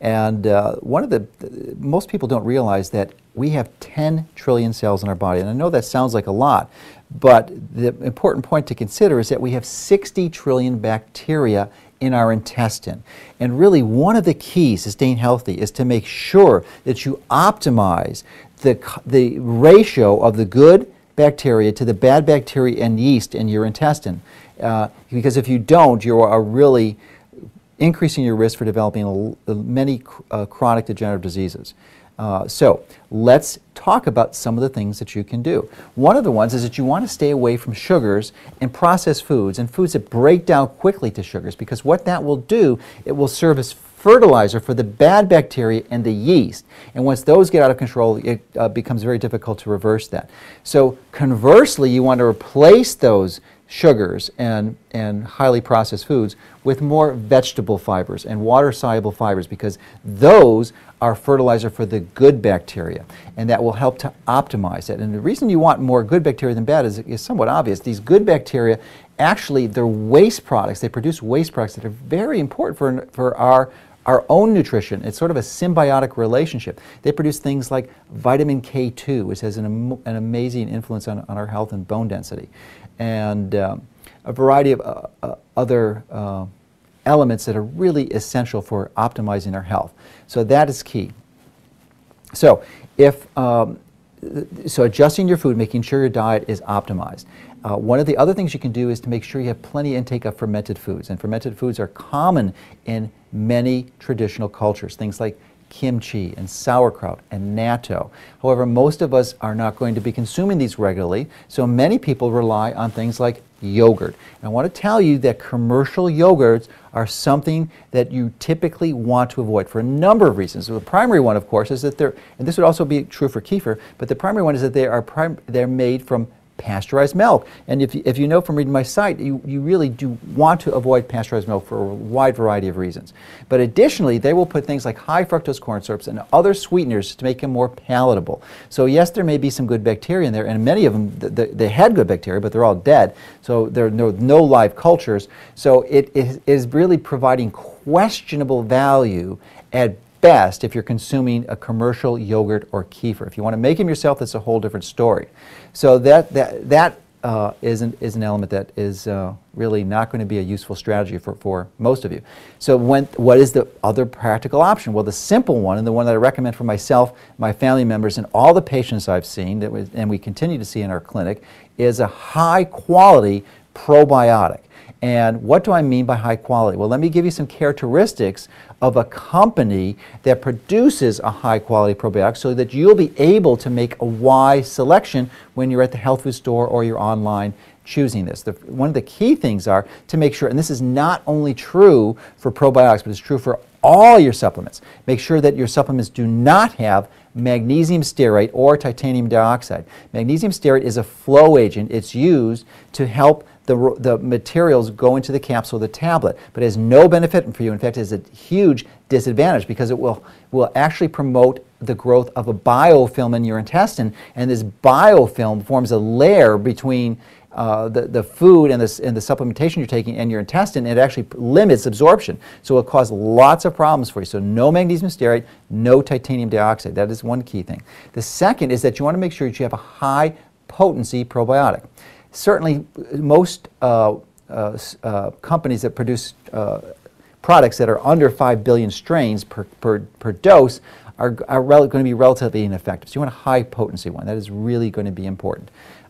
And most people don't realize that we have 10 trillion cells in our body. And I know that sounds like a lot, but the important point to consider is that we have 60 trillion bacteria in our intestine. And really one of the keys to staying healthy is to make sure that you optimize the ratio of the good bacteria to the bad bacteria and yeast in your intestine. Because if you don't, you are really increasing your risk for developing many chronic degenerative diseases. So let's talk about some of the things that you can do. One of the ones is that you want to stay away from sugars and processed foods and foods that break down quickly to sugars, because what that will do, it will serve as fertilizer for the bad bacteria and the yeast. And once those get out of control, it becomes very difficult to reverse that. So conversely, you want to replace those sugars and highly processed foods with more vegetable fibers and water-soluble fibers, because those are fertilizer for the good bacteria, and that will help to optimize it. And the reason you want more good bacteria than bad is somewhat obvious. These good bacteria, actually, they're waste products. They produce waste products that are very important for our own nutrition. It's sort of a symbiotic relationship. They produce things like vitamin K2, which has an amazing influence on our health and bone density, and a variety of other elements that are really essential for optimizing our health. So that is key. So so adjusting your food, making sure your diet is optimized. One of the other things you can do is to make sure you have plenty intake of fermented foods. And fermented foods are common in many traditional cultures, things like kimchi and sauerkraut and natto. However, most of us are not going to be consuming these regularly, so many people rely on things like yogurt. And I want to tell you that commercial yogurts are something that you typically want to avoid for a number of reasons. So the primary one, of course, is that and this would also be true for kefir, but the primary one is that they're made from pasteurized milk. And if you know from reading my site, you really do want to avoid pasteurized milk for a wide variety of reasons. But additionally, they will put things like high fructose corn syrups and other sweeteners to make them more palatable. So yes, there may be some good bacteria in there, and many of them, they had good bacteria, but they're all dead. So there are no live cultures. So it is really providing questionable value at best if you're consuming a commercial yogurt or kefir. If you want to make them yourself, that's a whole different story. So that is an element that is really not going to be a useful strategy for most of you. So what is the other practical option? Well, the simple one, and the one that I recommend for myself, my family members, and all the patients I've seen, and we continue to see in our clinic, is a high-quality probiotic. And what do I mean by high quality? Well, let me give you some characteristics of a company that produces a high quality probiotic so that you'll be able to make a wise selection when you're at the health food store or you're online choosing this. One of the key things are to make sure, and this is not only true for probiotics, but it's true for all your supplements. Make sure that your supplements do not have magnesium stearate or titanium dioxide. Magnesium stearate is a flow agent. It's used to help the materials go into the capsule of the tablet, but it has no benefit for you. In fact, it has a huge disadvantage because it will actually promote the growth of a biofilm in your intestine, and this biofilm forms a layer between the food and the supplementation you're taking and your intestine, and it actually limits absorption. So it'll cause lots of problems for you. So no magnesium stearate, no titanium dioxide. That is one key thing. The second is that you want to make sure that you have a high potency probiotic. Certainly most companies that produce products that are under 5 billion strains per dose are going to be relatively ineffective. So you want a high potency one. That is really going to be important.